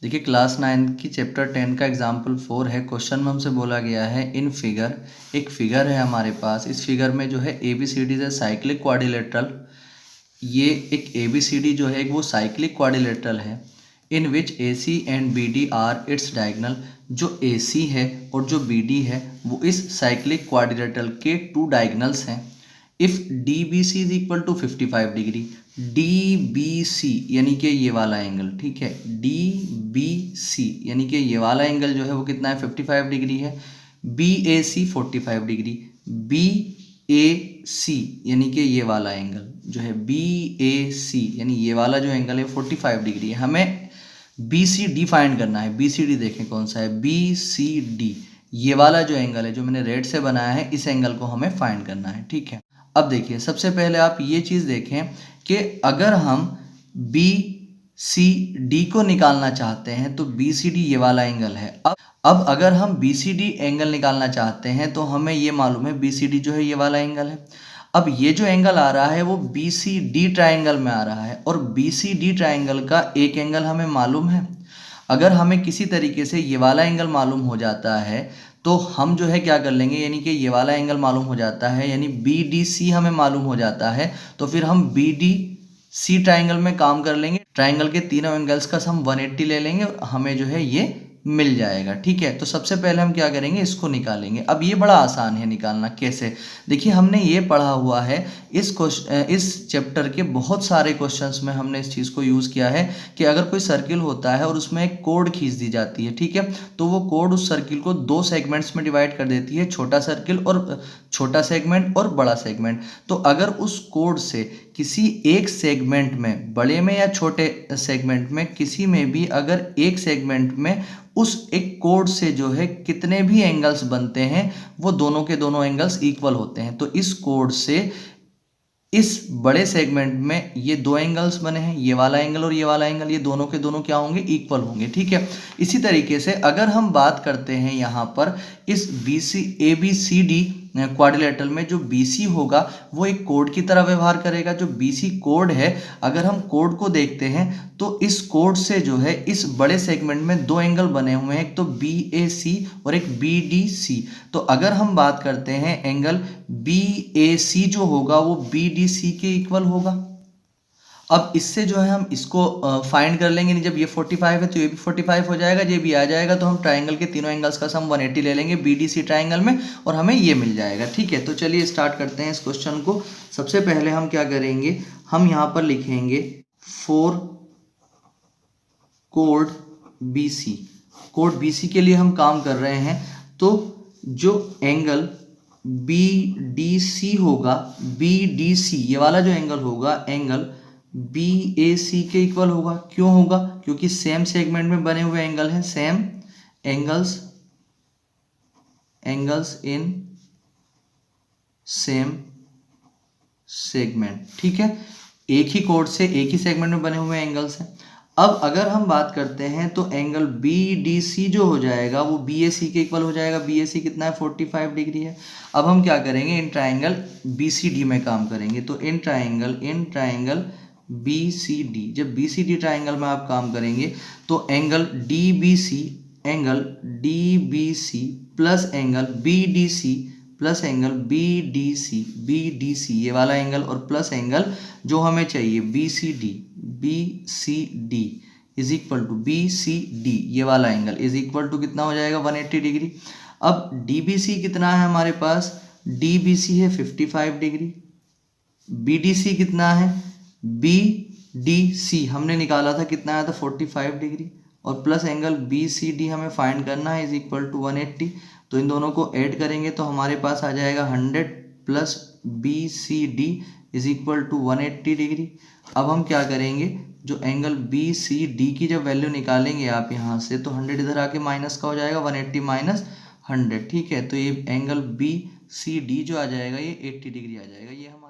देखिए क्लास 9 की चैप्टर 10 का एग्जाम्पल 4 है। क्वेश्चन में हमसे बोला गया है इन फिगर, एक फिगर है हमारे पास। इस फिगर में जो है ABCD है साइक्लिक क्वाड्रिलेटरल। ये एक ABCD जो है वो साइक्लिक क्वाड्रिलेटरल है in which AC and BD are its diagonal. जो AC है और जो BD है वो इस साइक्लिक क्वाड्रिलेटरल के टू डायगोनल्स हैं। If DBC is equal to 55 degree, DBC यानी कि ये वाला एंगल, ठीक है, DBC यानी कि ये वाला एंगल जो है वो कितना है 55 डिग्री है। BAC 45 डिग्री, BAC यानी कि ये वाला एंगल जो है BAC यानी ये वाला जो एंगल है 45 डिग्री है। हमें BCD फाइंड करना है। BCD देखें कौन सा है, BCD ये वाला जो एंगल है जो मैंने रेड से बनाया है, इस एंगल को हमें फाइंड करना है, ठीक है। अब देखिए सबसे पहले आप ये चीज़ देखें कि अगर हम BCD को निकालना चाहते हैं तो BCD ये वाला एंगल है। अब अगर हम BCD एंगल निकालना चाहते हैं तो हमें ये मालूम है BCD जो है ये वाला एंगल है। अब ये जो एंगल आ रहा है वो BCD ट्रायंगल में आ रहा है और BCD ट्रायंगल का एक एंगल हमें मालूम है। अगर हमें किसी तरीके से ये वाला एंगल मालूम हो जाता है तो हम जो है क्या कर लेंगे, यानी कि ये वाला एंगल मालूम हो जाता है यानी BDC हमें मालूम हो जाता है तो फिर हम BDC ट्रायंगल में काम कर लेंगे। ट्रायंगल के तीनों एंगल्स का हम 180 ले लेंगे और हमें जो है ये मिल जाएगा, ठीक है। तो सबसे पहले हम क्या करेंगे, इसको निकालेंगे। अब ये बड़ा आसान है निकालना। कैसे, देखिए हमने ये पढ़ा हुआ है इस चैप्टर के बहुत सारे क्वेश्चंस में हमने इस चीज़ को यूज़ किया है कि अगर कोई सर्किल होता है और उसमें एक कोड खींच दी जाती है, ठीक है, तो वो कोड उस सर्किल को दो सेगमेंट्स में डिवाइड कर देती है, छोटा सर्किल और छोटा सेगमेंट और बड़ा सेगमेंट। तो अगर उस कोड से किसी एक सेगमेंट में, बड़े में या छोटे सेगमेंट में, किसी में भी अगर एक सेगमेंट में उस एक कोड से जो है कितने भी एंगल्स बनते हैं वो दोनों के दोनों एंगल्स इक्वल होते हैं। तो इस कोड से इस बड़े सेगमेंट में ये दो एंगल्स बने हैं, ये वाला एंगल और ये वाला एंगल, ये दोनों के दोनों क्या होंगे, इक्वल होंगे, ठीक है। इसी तरीके से अगर हम बात करते हैं यहाँ पर इस ABCD क्वाड्रिलेटरल में, जो BC होगा वो एक कोड की तरह व्यवहार करेगा। जो BC कोड है, अगर हम कोड को देखते हैं तो इस कोड से जो है इस बड़े सेगमेंट में दो एंगल बने हुए हैं, एक तो BAC और एक BDC। तो अगर हम बात करते हैं एंगल BAC जो होगा वो BDC के इक्वल होगा। अब इससे जो है हम इसको फाइंड कर लेंगे। नहीं, जब ये 45 है तो ये भी 45 हो जाएगा, ये भी आ जाएगा, तो हम ट्राइंगल के तीनों एंगल्स का सम 180 ले लेंगे BDC ट्राइंगल में और हमें ये मिल जाएगा, ठीक है। तो चलिए स्टार्ट करते हैं इस क्वेश्चन को। सबसे पहले हम क्या करेंगे, हम यहाँ पर लिखेंगे for code BC। Code BC के लिए हम काम कर रहे हैं, तो जो एंगल BDC होगा, BDC ये वाला जो एंगल होगा, एंगल BAC के इक्वल होगा। क्यों होगा, क्योंकि सेम सेगमेंट में बने हुए एंगल हैं, same angles in same segment, ठीक है। एक ही कोड से एक ही सेगमेंट में बने हुए एंगल्स हैं। अब अगर हम बात करते हैं तो एंगल BDC जो हो जाएगा वो BAC के इक्वल हो जाएगा। BAC कितना है, 45 डिग्री है। अब हम क्या करेंगे, इन ट्राइंगल BCD में काम करेंगे। तो इन ट्राइंगल BCD, जब BCD ट्राइंगल में आप काम करेंगे तो angle DBC plus angle BDC plus angle BDC ये वाला एंगल और प्लस एंगल जो हमें चाहिए BCD is equal to BCD ये वाला एंगल इज इक्वल टू कितना हो जाएगा, 180 डिग्री। अब DBC कितना है हमारे पास, DBC है 55 डिग्री। BDC कितना है, BDC हमने निकाला था, कितना आया था, 45 डिग्री, और प्लस एंगल BCD हमें फाइंड करना है इज इक्वल टू 180। तो इन दोनों को ऐड करेंगे तो हमारे पास आ जाएगा 100 plus BCD is equal to 180 degree. अब हम क्या करेंगे, जो एंगल BCD की जब वैल्यू निकालेंगे आप यहाँ से, तो 100 इधर आके माइनस का हो जाएगा, 180 माइनस 100, ठीक है। तो ये एंगल BCD जो आ जाएगा ये 80 डिग्री आ जाएगा। ये हमारा